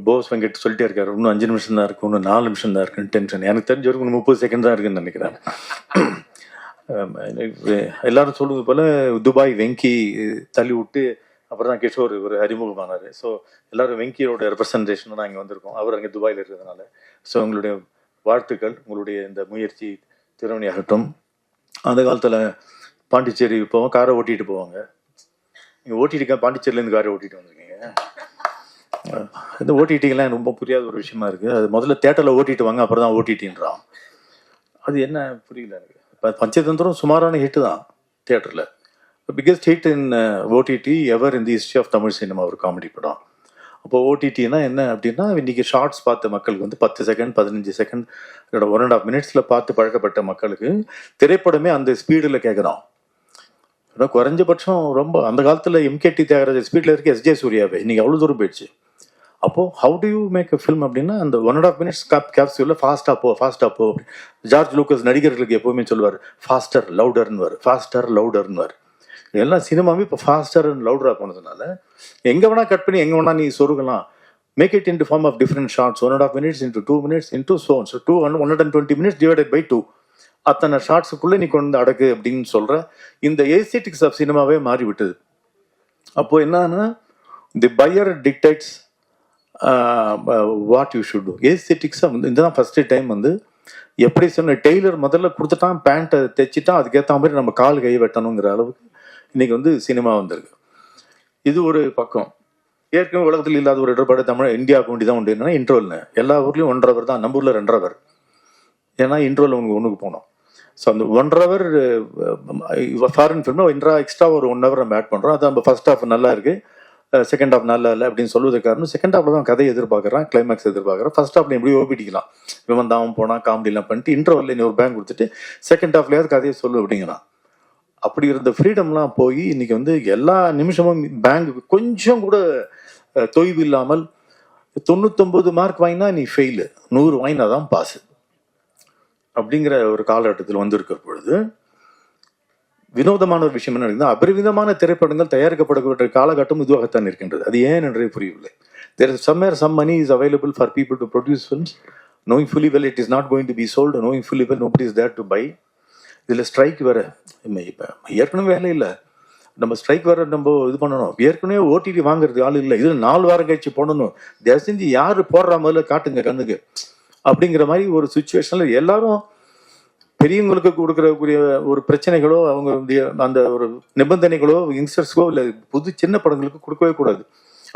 போஸ் வெங்கட் சொல்லிட்டே இருக்காரு, இன்னும் 5 நிமிஷம் தான் இருக்கு, இன்னும் 4 நிமிஷம் தான் இருக்குன்னு டென்ஷன். எனக்கு தெரிஞ்ச வரைக்கும் 30 செகண்ட் தான் இருக்குன்னு நினைக்கிறேன். எல்லாரும் சொல்லுவது போல துபாய் வெங்கி தள்ளி விட்டு அப்புறம் தான் கிஷோர் ஒரு அறிமுகமானார். ஸோ எல்லாரும் வெங்கியோட ரெப்ரசன்டேஷன் தான் இங்கே வந்திருக்கோம். அவர் அங்கே துபாயில் இருக்கிறதுனால. ஸோ உங்களுடைய வாழ்த்துக்கள், உங்களுடைய இந்த முயற்சி திறமையாகட்டும். அந்த காலத்தில் பாண்டிச்சேரி போவோம், காரை ஓட்டிகிட்டு போவாங்க. நீங்கள் ஓட்டிட்டு பாண்டிச்சேரியிலேருந்து காரை ஓட்டிகிட்டு வந்திருக்கீங்க. இந்த ஓடிடிங்கெல்லாம் ரொம்ப புரியாத ஒரு விஷயமா இருக்குது. அது முதல்ல தேட்டரில் ஓட்டிட்டு வாங்க, அப்புறம் தான் ஓடிடின்றான். அது என்ன புரியல எனக்கு. இப்போ பஞ்சதந்திரம் சுமாரான ஹிட்டு தான் தேட்டரில். Biggest hit in OTT ever in the history of Tamil cinema ஒரு காமெடி படம். அப்போ ஓடிடினா என்ன அப்படின்னா, இன்றைக்கி ஷார்ட்ஸ் பார்த்த மக்களுக்கு வந்து 10 செகண்ட் 15 செகண்ட் 1.5 மினிட்ஸில் பார்த்து பழக்கப்பட்ட மக்களுக்கு திரைப்படமே அந்த ஸ்பீடில் கேட்குறான். குறைஞ்சபட்சம் ரொம்ப அந்த காலத்தில் எம்கேடி தியாகராஜ ஸ்பீடில் இருக்க எஸ்ஜே சூர்யாவே இன்னைக்கு அவ்வளோ தூரம் போயிடுச்சு. அப்போது how do you make a film அப்படின்னா, அந்த 1.5 மினிட்ஸ் கேப்சூலில் ஃபாஸ்ட்டாக போ. ஜார்ஜ் லூக்கஸ் நடிகர்களுக்கு எப்போவுமே சொல்லுவார், ஃபாஸ்டர் லவுடர்னுவார், ஃபாஸ்டர் லவுடர்னுவார். எல்லாம் சினிமாவே இப்போ ஃபாஸ்டர் அண்ட் லவுடராக போனதுனால எங்கே வேணால் கட் பண்ணி எங்கே வேணால் நீ சொருகலாம். Make it in to form of different shots, 1.5 minutes into 2 minutes into so 120 minutes divided by 2. அத்தனை ஷார்ட்ஸுக்குள்ளே நீ கொண்டு அடக்கு அப்படின்னு சொல்கிற இந்த ஏஸ்தெட்டிக்ஸ் ஆஃப் சினிமாவே மாறிவிட்டது. அப்போது என்னன்னா, the buyer dictates what you should do. ஏஸ்தெட்டிக்ஸாக வந்து இதுதான் ஃபஸ்ட்டு டைம் வந்து எப்படி சொன்ன டெய்லர் முதல்ல கொடுத்துட்டான், பேண்ட்டை தைச்சிட்டான், அதுக்கேற்ற மாதிரி நம்ம கால் கை வெட்டணுங்கிற அளவுக்கு இன்றைக்கி வந்து சினிமா வந்திருக்கு. இது ஒரு பக்கம். ஏற்கனவே உலகத்தில் இல்லாத ஒரு இடர்பாடு தமிழ் இந்தியாவுக்கு வேண்டி தான் உண்டு. என்னன்னா இன்ட்ரோல்னு எல்லா ஊர்லேயும் 1.5 hour தான், நம்ம ஊரில் 2.5 hour. ஏன்னா இன்ட்ரோல் ஒன்றுக்கு போனோம். ஸோ அந்த 1.5 hour ஃபாரின் ஃபில்ம்னா எக்ஸ்ட்ரா ஒரு 1 hour நம்ம ஆட் பண்ணுறோம். அது நம்ம ஃபர்ஸ்ட் ஹாஃப் நல்லா இருக்குது, செகண்ட் ஹாஃப் நல்லா இல்லை அப்படின்னு சொல்லுவது காரணம், செகண்ட் ஹாஃப்ல தான் கதை எதிர்பார்க்குறான், கிளைமேக்ஸ் எதிர்பார்க்குறான். ஃபர்ஸ்ட் ஹாஃப்ல எப்படி ஓபிடிக்கலாம், இவன் தான் போனால் காமெடிலாம் பண்ணிட்டு இன்ட்ரோவில் நீ ஒரு பேங்க் கொடுத்துட்டு செகண்ட் ஹாஃப்லேயாவது கதையை சொல்லு அப்படிங்கிறான். அப்படி இருந்த ஃப்ரீடம்லாம் போய் இன்னைக்கு வந்து எல்லா நிமிஷமும் பேங்க் கொஞ்சம் கூட தொய்வு இல்லாமல் 99 மார்க் வாங்கினா நீ ஃபெயிலு, 100 வாங்கினா தான் பாஸு அப்படிங்கிற ஒரு காலகட்டத்தில் வந்திருக்கிற பொழுது வினோதமான ஒரு விஷயம் என்ன இருக்குன்னா, அபரிவிதமான திரைப்படங்கள் தயாரிக்கப்படக்கூடிய காலகட்டம் இதுவாகத்தான் இருக்கின்றது. அது ஏன் என்றே புரியவில்லை. There is somewhere some money is available for people to produce films, knowing fully well it is not going to be sold, knowing fully well nobody is there to buy. இதில் ஸ்ட்ரைக் வேறு. இப்போ ஏற்கனவே வேலை இல்லை, நம்ம strike வேறு நம்ம இது பண்ணணும். ஏற்கனவே ஓடிடி வாங்குறது ஆள் இல்லை, இதில் 4 வாரம் கழிச்சு போடணும். தயவு செஞ்சு யார் போடுற முதல்ல காட்டுங்க கண்ணுக்கு அப்படிங்கிற மாதிரி ஒரு சுச்சுவேஷனில் எல்லாரும் பெரியவங்களுக்கு கொடுக்கறக்கூடிய ஒரு பிரச்சனைகளோ அவங்க அந்த ஒரு நிபந்தனைகளோ யங்ஸ்டர்ஸ்க்கோ இல்லை புது சின்ன படங்களுக்கு கொடுக்கவே கூடாது.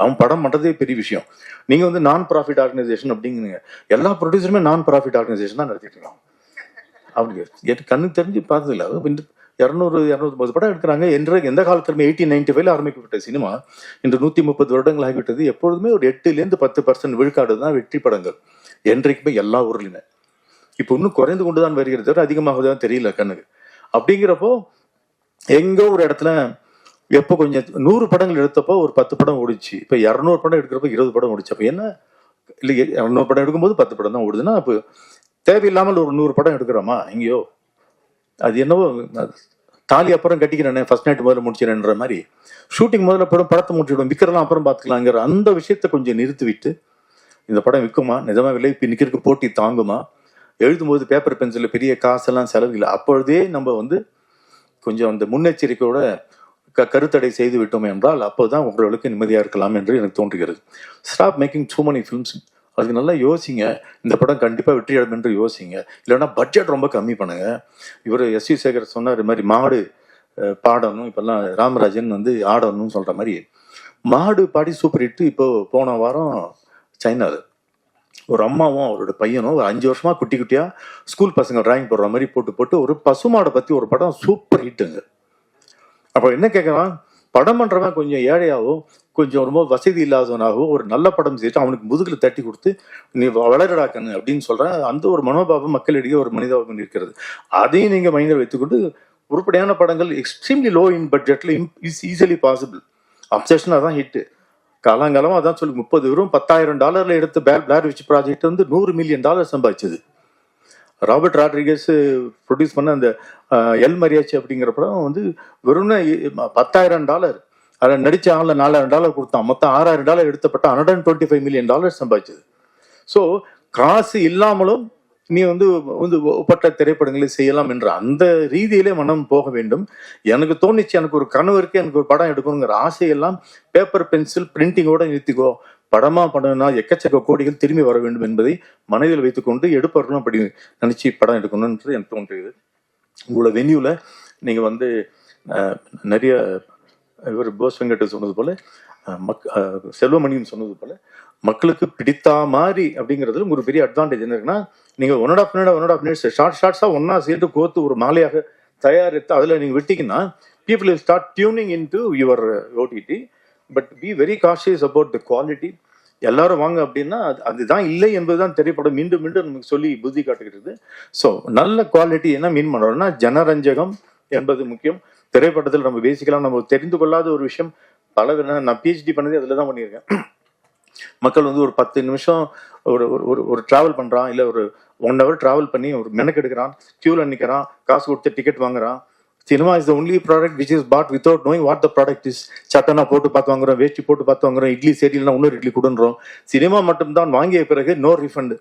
அவன் படம் பண்ணுறதே பெரிய விஷயம். நீங்கள் வந்து நான் ப்ராஃபிட் ஆர்கனைசேஷன் அப்படிங்கிறீங்க, எல்லா ப்ரொடியூசருமே நான் ப்ராஃபிட் ஆர்கனைசேஷன் தான் நடத்திட்டு இருக்காங்க. அப்படி எனக்கு கண்ணுக்கு தெரிஞ்சு பார்த்ததில்ல. 200-230 படம் எடுக்கிறாங்க. எந்த காலத்திலுமே 1895 ஆரம்பிக்கப்பட்ட சினிமா இன்று 130 வருடங்கள் ஆகிவிட்டது. எப்பொழுதுமே ஒரு 8-10% விழுக்காடு தான் வெற்றி படங்கள் என்றைக்குமே எல்லா ஊர்லையுமே. இப்போ இன்னும் குறைந்து கொண்டு தான் வருகிறது, அதிகமாக தான் தெரியல கண்ணுக்கு. அப்படிங்கிறப்போ எங்கோ ஒரு இடத்துல எப்போ கொஞ்சம் 100 படங்கள் எடுத்தப்போ ஒரு 10 படம் ஓடிச்சு. இப்போ 200 படம் எடுக்கிறப்போ 20 படம் ஓடிச்சு. அப்போ என்ன இல்லை, 200 படம் எடுக்கும்போது 10 படம் தான் ஓடுதுன்னா அப்போ தேவையில்லாமல் ஒரு 100 படம் எடுக்கிறோமா எங்கேயோ. அது என்னவோ தாலி அப்புறம் கட்டிக்கிறேன், ஃபர்ஸ்ட் நைட் முதல்ல முடிச்சிடன்ற மாதிரி ஷூட்டிங் முதல்ல படத்தை முடிச்சுவிடும், விற்கிறலாம் அப்புறம் பார்த்துக்கலாங்கிற அந்த விஷயத்தை கொஞ்சம் நிறுத்தி விட்டு இந்த படம் விற்குமா, நிஜமாக விலை இப்போ நிற்கிறதுக்கு போட்டி தாங்குமா, எழுதும்போது பேப்பர் பென்சிலில் பெரிய காசெல்லாம் செலவில்லை, அப்பொழுதே நம்ம வந்து கொஞ்சம் அந்த முன்னெச்சரிக்கையோட கருத்தடை செய்து விட்டோம் என்றால் அப்போதான் உங்களுக்கு நிம்மதியாக இருக்கலாம் என்று எனக்கு தோன்றுகிறது. Stop making too money films. அதுக்கு நல்லா யோசிங்க, இந்த படம் கண்டிப்பாக வெற்றி அடையும் என்று யோசிங்க. இல்லைன்னா பட்ஜெட் ரொம்ப கம்மி பண்ணுங்க. இவர் எஸ்.வி. சேகர் சொன்னார், இது மாதிரி மாடு பாடணும், இப்போல்லாம் ராமராஜன் வந்து ஆடணும்னு சொல்கிற மாதிரி மாடு பாடி சூப்பர் ஹிட்டு. இப்போ போன வாரம் சைனாவில் ஒரு அம்மாவும் அவரோட பையனும் ஒரு 5 வருஷமாக குட்டி குட்டியாக ஸ்கூல் பசங்க டிராயிங் போடுற மாதிரி போட்டு ஒரு பசுமாடை பற்றி ஒரு படம் சூப்பர் ஹிட்டுங்க. அப்போ என்ன கேட்குறான், படம் பண்ணுறவன் கொஞ்சம் ஏழையாகவும் கொஞ்சம் ரொம்ப வசதி இல்லாதவனாகவும் ஒரு நல்ல படம் செய்யிட்டு அவனுக்கு முதுகில் தட்டி கொடுத்து நீ வளரடாக்கன்னு அப்படின்னு சொல்கிறேன். அந்த ஒரு மனோபாவம் மக்களிடையே ஒரு மனிதாபம் இருக்கிறது. அதையும் நீங்கள் மைண்டில் வைத்துக்கொண்டு உருப்படியான படங்கள் எக்ஸ்ட்ரீம்லி லோ இன் பட்ஜெட்டில் இஸ் ஈஸிலி பாசிபிள். அப்சஷனாக தான் ஹிட்டு. காலங்காலமாக அதான் சொல்லி 10,000 எடுத்த பிளேர் விச் ப்ராஜெக்ட் வந்து $100 மில்லியன் சம்பாதிச்சது. ராபர்ட் ராட்ரிகஸ் ப்ரொடியூஸ் பண்ண அந்த எல் மரியாச்சி அப்படிங்கிற படம் வந்து வெறும் $10,000. அதில் நடித்த ஆளில் $4,000 கொடுத்தான். மொத்தம் $6,000 எடுத்தப்பட்ட $125 million சம்பாதிச்சது. ஸோ காசு இல்லாமலும் நீ வந்து ஒப்பற்ற திரைப்படங்களை செய்யலாம் என்ற அந்த ரீதியிலே மனம் போக வேண்டும். எனக்கு தோணிச்சு, எனக்கு ஒரு கனவு இருக்கு, எனக்கு ஒரு படம் எடுக்கணுங்கிற ஆசையெல்லாம் பேப்பர் பென்சில் பிரிண்டிங்கோட நிறுத்திக்கோ. படமா பண்ணணும்னா எக்கச்சக்க கோடிகள் திரும்பி வர வேண்டும் என்பதை மனதில் வைத்துக்கொண்டு எடுப்பவர்களும் அப்படி நினைச்சு படம் எடுக்கணும்ன்றது எனக்கு தோன்றியது. உங்களோட வென்யூல நீங்க வந்து நிறைய இவர் போஸ் வெங்கட் சொன்னது போல செல்வமணின்னு சொன்னது போல மக்களுக்கு பிடித்தா மாதிரி அப்படிங்கிறதுல ஒரு பெரிய அட்வான்டேஜ் என்ன இருக்குன்னா, நீங்க 1.5 minutes ஷார்ட்ஸா ஒன்னா சேர்ந்து கோத்து ஒரு மாலையாக தயாரித்து அதுல நீங்க விட்டீங்கன்னா people will start tuning into your OTT, but be very cautious about the quality. எல்லாரும் வாங்க அப்படின்னா அதுதான் இல்லை என்பதுதான் திரைப்படம் மீண்டும் மீண்டும் நமக்கு சொல்லி புத்தி காட்டுகிறது. ஸோ நல்ல குவாலிட்டி என்ன மீன் பண்ணுறோம்னா ஜனரஞ்சகம் என்பது முக்கியம். திரைப்படத்தில் நம்ம பேசிக்கலாம் நம்ம தெரிந்து கொள்ளாத ஒரு விஷயம் பல நான் பிஹெச்டி பண்ணதே அதில் தான் பண்ணியிருக்கேன். மக்கள் வந்து ஒரு 10 நிமிஷம் ஒரு டிராவல் பண்ணுறான், இல்லை ஒரு 1 hour டிராவல் பண்ணி ஒரு மெனக்கெடுக்கிறான், கியூவில் நிற்கிறான், காசு கொடுத்து டிக்கெட் வாங்குறான். Cinema is the only product which is bought without knowing what the product is. சட்டனா போட்டு பார்த்து வாங்குறோம், வேஷ்டி போட்டு பார்த்து வாங்குறோம், இட்லி சரியில்லைனா இன்னொரு இட்லி கொடுன்றோம். சினிமா மட்டும்தான் வாங்கிய பிறகு நோ ரிஃபண்ட்.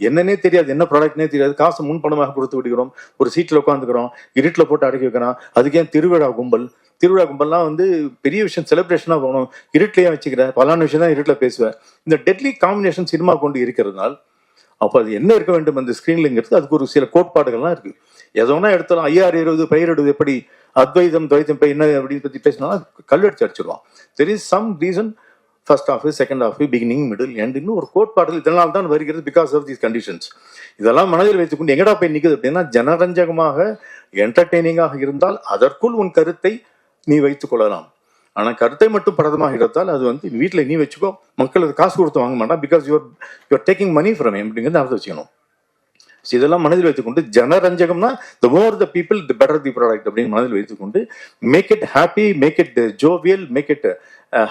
என்னன்னே தெரியாது, என்ன ப்ராடக்ட்னே தெரியாது, காசு முன்பணமாக கொடுத்து விடுகிறோம், ஒரு சீட்டில் உட்காந்துக்கிறோம், இருட்டில் போட்டு அடக்கி வைக்கிறான். அதுக்கே திருவிழா கும்பல்லாம் வந்து பெரிய விஷயம் செலிப்ரேஷனாக போகணும், இருட்டிலேயே வச்சுக்கிற பலான விஷயம் தான் இருட்டில் பேசுவேன். இந்த டெட்லி காம்பினேஷன் சினிமா கொண்டு இருக்கிறதுனால அப்போ அது என்ன இருக்க வேண்டும் அந்த ஸ்க்ரீன்லங்கிறது அதுக்கு ஒரு சில கோட்பாடுகள்லாம் இருக்கு. எதோனா எடுத்தாலும் ஐயாறு 20 பயிரிடுவது எப்படி, அத்வைதம் துவைத்தம் இப்போ என்ன அப்படின்னு பற்றி பேசினா கல்லெடுத்து அடிச்சிடுவான். There is some reason, first half, second half, beginning, middle, end, இன்னும் ஒரு கோட்பாடுகள் இதனால் தான் வருகிறது. Because of these conditions. இதெல்லாம் மனதில் வைத்துக்கொண்டு எங்கடா போய் நிற்குது அப்படின்னா, ஜனரஞ்சகமாக என்டர்டெய்னிங்காக இருந்தால் அதற்குள் உன் கருத்தை நீ வைத்துக் கொள்ளலாம். ஆனா கருத்தை மட்டும் படமாக எடுத்தால் அது வந்து வீட்டில் நீ வச்சுக்கோ, மக்கள் அது காசு கொடுத்து வாங்க மாட்டான். Because you're taking money from him அப்படிங்கிறது அர்த்தம் வச்சுக்கணும். இதெல்லாம் மனதில் வைத்துக்கொண்டு ஜனரஞ்சகம்னா the more the people the better the product அப்படின்னு மனதில் வைத்துக்கொண்டு make it happy, make it jovial, make it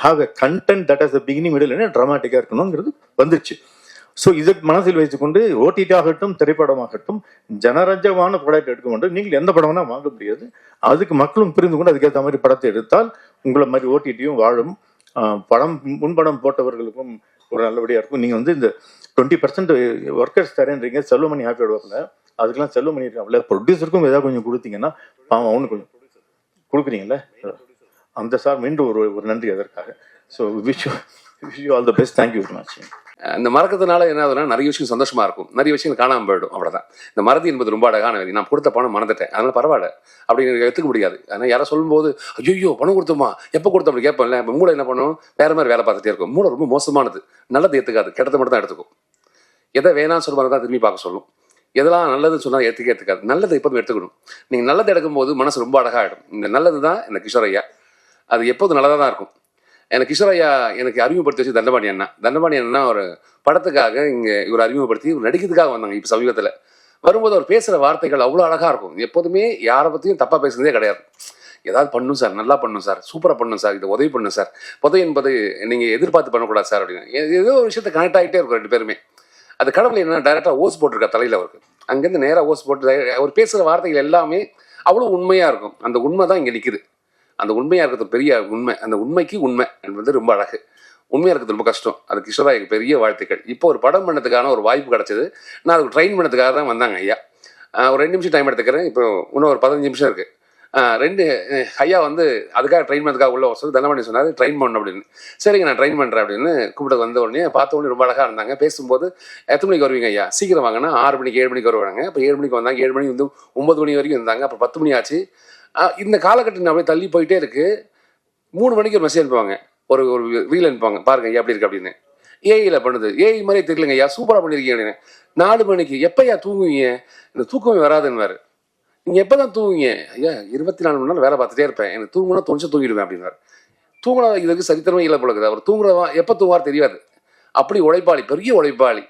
have a content that has a beginning, middle and dramatic இருக்கணும்ங்கிறது வந்துருச்சு. ஸோ இதை மனதில் வைத்துக்கொண்டு ஓடிடி ஆகட்டும் திரைப்படமாகட்டும் ஜனரஞ்சகமான ப்ராடக்ட் எடுக்க வேண்டும். நீங்கள் எந்த படம்னா வாங்க முடியாது. அதுக்கு மக்களும் புரிந்து கொண்டு அதுக்கேற்ற மாதிரி படத்தை எடுத்தால் உங்களை மாதிரி ஓடிடியும் வாழும். படம் முன்படம் போட்டவர்களுக்கும் ஒரு நல்லபடியாக இருக்கும். நீங்கள் வந்து இந்த 20% ஒர்க்கர்ஸ் தரேன்றீங்க, செல்வமணி ஹாப்பி ஆடுவாப்பில், அதுக்கெல்லாம் செல்வமணி இருக்காப்ல, ப்ரொடியூசருக்கும் ஏதாவது கொஞ்சம் கொடுத்தீங்கன்னா பாவம் அவனுக்கு கொஞ்சம் கொடுக்குறீங்களே, அந்த சார் மீண்டும் ஒரு நன்றி அதற்காக. So wish you all the best. Thank you very much. இந்த மறக்கிறதுனால என்ன ஆகுதுன்னா நிறைய விஷயம் சந்தோஷமா இருக்கும், நிறைய விஷயங்கள் காணாமல் போயிடும், அவ்வளோதான். இந்த மறதி என்பது ரொம்ப அழகான விதி. நான் கொடுத்த பணம் மறந்துட்டேன், அதனால பரவாயில்ல அப்படின்னு எடுத்துக்க முடியாது. ஆனால் யாரும் சொல்லும்போது ஐயோ பணம் கொடுத்தோமா, எப்போ கொடுத்தோம் அப்படி கேட்போம்ல. இப்போ மூளை என்ன பண்ணும், வேற மாதிரி வேலை பார்த்துட்டே இருக்கும். மூளை ரொம்ப மோசமானது, நல்லது ஏற்றுக்காது, கெட்டதை மட்டும் தான் எடுத்துக்கும். எதை வேணாம்னு சொல்லுவாங்க தான் திரும்பி பார்க்க சொல்லும். எதெல்லாம் நல்லதுன்னு சொன்னால் ஏற்றுக்காது. நல்லதை எப்போதும் எடுத்துக்கணும். நீங்கள் நல்லதை எடுக்கும்போது மனசு ரொம்ப அழகாகிடும். இந்த நல்லது தான் இந்த கிஷோர் ஐயா, அது எப்போதும் நல்லதாக தான் இருக்கும். எனக்கு கிஷோர் ஐயா எனக்கு அறிமுகப்படுத்தி வச்சு தண்டபாணி அண்ணா ஒரு படத்துக்காக இங்கே இவர் அறிமுகப்படுத்தி இவர் நடிக்கிறதுக்காக வந்தாங்க. இப்போ சமீபத்தில் வரும்போது அவர் பேசுகிற வார்த்தைகள் அவ்வளோ அழகாக இருக்கும். எப்போதுமே யாரை பற்றியும் தப்பாக பேசுனதே கிடையாது. ஏதாவது பண்ணும் சார், நல்லா பண்ணும் சார், சூப்பராக பண்ணும் சார், இதை உதவி பண்ணும் சார், உதவி என்பது நீங்கள் எதிர்பார்த்து பண்ணக்கூடாது சார் அப்படின்னு ஏதோ ஒரு விஷயத்தை கனெக்ட் ஆகிட்டே இருக்கும் ரெண்டு பேருமே. அது கடவுள் என்ன டைரெக்டாக ஓஸ் போட்டிருக்கா தலையில் அவருக்கு, அங்கேருந்து நேராக ஓஸ் போட்டு அவர் பேசுகிற வார்த்தைகள் எல்லாமே அவ்வளோ உண்மையாக இருக்கும். அந்த உண்மை தான் இங்கே நிற்குது. அந்த உண்மையாக இருக்கிறது பெரிய உண்மை. அந்த உண்மைக்கு உண்மை என்பது ரொம்ப அழகு. உண்மையாக இருக்கிறது ரொம்ப கஷ்டம். அது கிஷோராய்க்கு பெரிய வாழ்த்துக்கள். இப்போ ஒரு படம் பண்ணதுக்கான ஒரு வாய்ப்பு கிடச்சிது. நான் அதுக்கு ட்ரெயின் பண்ணதுக்காக தான் வந்தாங்க ஐயா. ஒரு 2 நிமிஷம் டைம் எடுத்துக்கிறேன். இப்போ இன்னும் ஒரு 15 நிமிஷம் இருக்குது. ஐயா வந்து அதுக்காக ட்ரெயின் பண்ணதுக்காக உள்ள சொல்லி தண்டபாணி சொன்னார் ட்ரெயின் பண்ணணும் அப்படின்னு. சரிங்க நான் ட்ரெயின் பண்ணுறேன் அப்படின்னு கூப்பிட்டு வந்த உடனே பார்த்த உடனே ரொம்ப அழகாக இருந்தாங்க. பேசும்போது எத்தனை மணிக்கு வருவீங்க ஐயா, சீக்கிரம் வாங்கன்னா 6 மணிக்கு 7 மணிக்கு வருவாங்க. அப்போ 7 மணிக்கு வந்தாங்க, 7 மணிக்கு வந்து 9 மணி வரைக்கும் இருந்தாங்க. அப்புறம் 10 மணி ஆச்சு. இந்த காலகட்டம் அப்படியே தள்ளி போயிட்டே இருக்கு. 3 மணிக்கு ஒரு மெசேஜ் அனுப்புவாங்க, ஒரு ரீல் அனுப்புவாங்க, பாருங்க ஐயா அப்படி இருக்கு அப்படின்னு. ஏஐல பண்ணுது, ஏஐ மாதிரியே தெரியலங்க ஐயா, சூப்பராக பண்ணியிருக்கீங்க அப்படின்னு. 4 மணிக்கு எப்பயா தூங்குவீங்க, இந்த தூக்கமே வராதுன்னு. நீங்கள் எப்போ தான் தூங்குவீங்க ஐயா, 24 மணி நேரம் வேலை பார்த்துட்டே இருப்பேன், எனக்கு தூங்குனா தொலைச்சு தூங்கிடுவேன் அப்படின்னாரு. தூங்குனா இதுக்கு சரித்திரமே இல்லை போல இருக்குது. அவர் தூங்குறவா எப்போ தூங்குவார் தெரியாது. அப்படி உழைப்பாளி, பெரிய உழைப்பாளி.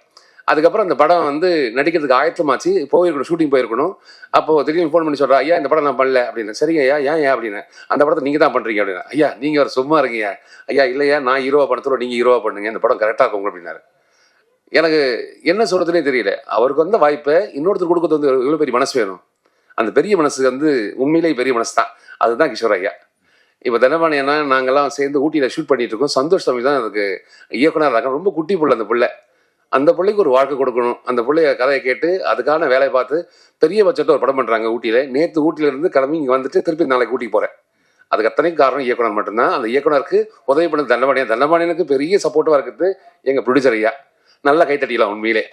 அதுக்கப்புறம் அந்த படம் வந்து நடிக்கிறதுக்கு ஆயத்தமாச்சு, போயிருக்கணும், ஷூட்டிங் போயிருக்கணும். அப்போ திடீர்னு ஃபோன் பண்ணி சொல்கிறா, ஐயா இந்த படம் நான் பண்ணல அப்படின்னு. சரிங்க ஐயா, ஏன் அப்படின்னு. அந்த படத்தை நீங்கள் தான் பண்ணுறீங்க அப்படின்னா. ஐயா நீங்கள் ஒரு சும்மா இருக்கீங்க ஐயா, இல்லையா நான் ஹீரோவா பண்ணத்தோட நீங்கள் ஹீரோவா பண்ணுங்க, இந்த படம் கரெக்டாக இருக்கும் அப்படின்னாரு. எனக்கு என்ன சொல்கிறதுனே தெரியல. அவருக்கு வந்த வாய்ப்பை இன்னொருத்தர் கொடுக்கறது வந்து எவ்வளோ பெரிய மனசு வேணும். அந்த பெரிய மனசு வந்து உண்மையிலேயே பெரிய மனசு தான். அதுதான் கிஷோர் ஐயா. இப்போ தனபாண்டியனா நாங்கெல்லாம் சேர்ந்து ஊட்டியில் ஷூட் பண்ணிட்டு இருக்கோம். சந்தோஷ் தம்பி தான் அதுக்கு இயக்குனர் இருக்காங்க. ரொம்ப குட்டி புள்ள அந்த பிள்ளை. அந்த பிள்ளைக்கு ஒரு வாழ்க்கை கொடுக்கணும். அந்த பிள்ளைய கதையை கேட்டு அதுக்கான வேலையை பார்த்து பெரிய பட்ஜெட்டில் ஒரு படம் பண்ணுறாங்க ஊட்டியில். நேற்று ஊட்டியிலேருந்து கிளம்பி இங்கே வந்துட்டு திருப்பி நாளைக்கு ஊட்டிக்கு போகிறேன். அதுக்கு அத்தனைக்கு காரணம் இயக்குனர் மட்டும்தான். அந்த இயக்குனருக்கு உதவி பண்ண தண்டபாணியனுக்கு பெரிய சப்போர்ட்டிவாக இருக்குது எங்கள் ப்ரொடியூசர் ஐயா. நல்லா கைத்தட்டிக்கலாம் உண்மையிலே.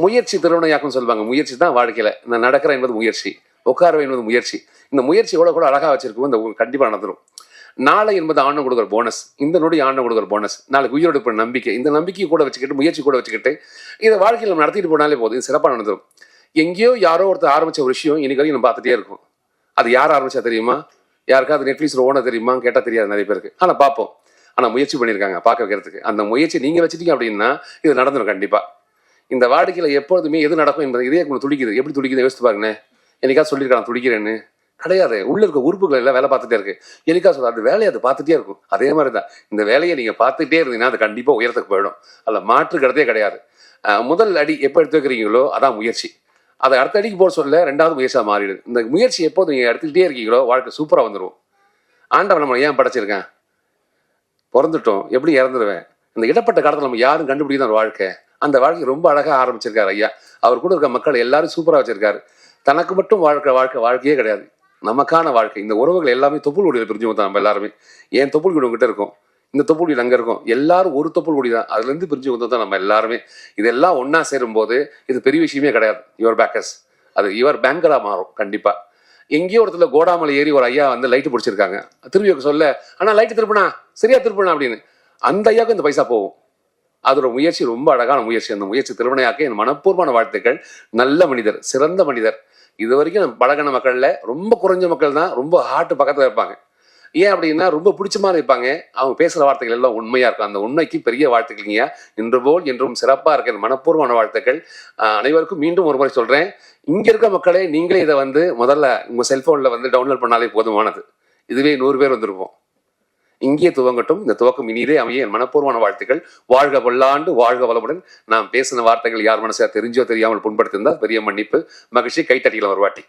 முயற்சி திருவினையாக்குன்னு சொல்லுவாங்க. முயற்சி தான் வாழ்க்கையில். நான் நடக்கிறேன் என்பது முயற்சி, உட்கார என்பது முயற்சி. இந்த முயற்சி எவ்வளோ கூட அழகாக வச்சிருக்கும் இந்த கண்டிப்பாக நடந்துடும். நாளை என்பது ஆண்டு கொடுக்குற போனஸ், இந்த நொடி ஆண்டு கொடுக்குற போனஸ், நாளைக்கு உயிரோடு இப்போ நம்பிக்கை, இந்த நம்பிக்கையை கூட வச்சுக்கிட்டு முயற்சி கூட வச்சுக்கிட்டு இதை வாழ்க்கையில் நம்ம நடத்திட்டு போனாலே போதும், இது சிறப்பாக நடந்துடும். எங்கேயோ யாரோ ஒருத்தர் ஆரம்பிச்ச ஒரு விஷயம் இன்னைக்கு வரைக்கும் நம்ம பார்த்துட்டே இருக்கும். அது யார் ஆரம்பிச்சா தெரியுமா? யாருக்காவது நெட்ஃப்ளிக்ஸ் ஓனர் தெரியுமா கேட்டால் தெரியாது நிறைய பேருக்கு. ஆனால் பார்ப்போம். ஆனால் முயற்சி பண்ணியிருக்காங்க பார்க்க வைக்கிறதுக்கு. அந்த முயற்சி நீங்கள் வச்சுட்டீங்க அப்படின்னா இது நடந்துடும் கண்டிப்பாக. இந்த வாடிக்கையில் எப்பொழுதுமே எது நடக்கும் என்பது இதே துடிக்குது. எப்படி துடிக்குது யோசித்து பாருங்க. என்னைக்காவது சொல்லியிருக்காங்க துடிக்கிறேன்னு? கிடையாது. உள்ள இருக்க உறுப்புகள் எல்லாம் வேலை பார்த்துட்டே இருக்கு. என்னைக்கா சொல்ல அந்த வேலையை அது பார்த்துட்டே இருக்கும். அதே மாதிரி தான் இந்த வேலையை நீங்கள் பார்த்துட்டே இருந்தீங்கன்னா அது கண்டிப்பாக உயரத்துக்கு போயிடும். அதில் மாற்று கிடையவே கிடையாது. முதல் அடி எப்போ எடுத்து வைக்கிறீங்களோ அதான் முயற்சி. அதை அடுத்த அடிக்கு போட சொல்ல ரெண்டாவது முயற்சியாக மாறிடுது. இந்த முயற்சி எப்போது நீங்கள் எடுத்துக்கிட்டே இருக்கீங்களோ வாழ்க்கை சூப்பராக வந்துடும். ஆண்டவன் நம்ம ஏன் படைச்சிருக்கேன்? பிறந்துட்டோம், எப்படி இறந்துருவேன்? இந்த இடப்பட்ட காலத்தில் நம்ம யாரும் கண்டுபிடிக்கிற ஒரு வாழ்க்கை. அந்த வாழ்க்கை ரொம்ப அழகாக ஆரம்பிச்சிருக்காரு ஐயா. அவர் கூட இருக்க மக்கள் எல்லாரும் சூப்பராக வச்சிருக்காரு. தனக்கு மட்டும் வாழ்க்கையே கிடையாது, நமக்கான வாழ்க்கை. இந்த உறவுகள் எல்லாமே தொப்புள் கொடியில் பிரிஞ்சு தான் நம்ம எல்லாருமே. ஏன் தொப்புள் கொடி உங்ககிட்ட இருக்கும், இந்த தொப்புள் கொடி அங்கே இருக்கும். எல்லாரும் ஒரு தொப்புள் கொடி தான். அதுலேருந்து பிரிஞ்சு வந்து தான் நம்ம எல்லாருமே. இதெல்லாம் ஒன்றா சேரும்போது இது பெரிய விஷயமே கிடையாது. யுவர் பேக்கர்ஸ் அது யுவர் பேங்கராக மாறும் கண்டிப்பாக. எங்கேயோ ஒருத்தர் கோடாமலை ஏறி ஒரு ஐயா வந்து லைட்டு பிடிச்சிருக்காங்க. திரும்பி சொல்ல ஆனால் லைட்டு திருப்பினா சரியா திருப்பினா அப்படின்னு அந்த ஐயாவுக்கு இந்த பைசா போகும். அதோட முயற்சி ரொம்ப அழகான முயற்சி. அந்த முயற்சி திருவினையாக்க என் மனப்பூர்வமான வாழ்த்துக்கள். நல்ல மனிதர், சிறந்த மனிதர். இது வரைக்கும் நம்ம பழகின மக்கள்ல ரொம்ப குறைஞ்ச மக்கள் தான் ரொம்ப ஹார்ட் பக்கத்தில் இருப்பாங்க. ஏன் அப்படின்னா ரொம்ப பிடிச்ச மாதிரி இருப்பாங்க. அவங்க பேசுகிற வார்த்தைகள் எல்லாம் உண்மையாக இருக்கும். அந்த உண்மைக்கு பெரிய வாழ்த்துக்கள்ங்க. இன்று போல் என்றும் சிறப்பாக இருக்க மனப்பூர்வமான வாழ்த்துக்கள். அனைவருக்கும் மீண்டும் ஒரு முறை சொல்கிறேன், இங்கே இருக்க மக்களே நீங்களே இதை வந்து முதல்ல உங்கள் செல்ஃபோனில் வந்து டவுன்லோட் பண்ணாலே போதுமானது. இதுவே 100 பேர் வந்திருப்போம். இங்கே துவங்கட்டும். இந்த துவக்கம் இனிதே அமைய என் மனப்பூர்வமான வாழ்த்துக்கள். வாழ்க வல்லாண்டு, வாழ்க வளமுடன். நாம் பேசின வார்த்தைகள் யார் மனசா தெரிஞ்சோ தெரியாமல் புண்படுத்திருந்தால் பெரிய மன்னிப்பு. மகிழ்ச்சி. கைத்தட்டிக்கலாம் ஒரு வாட்டி.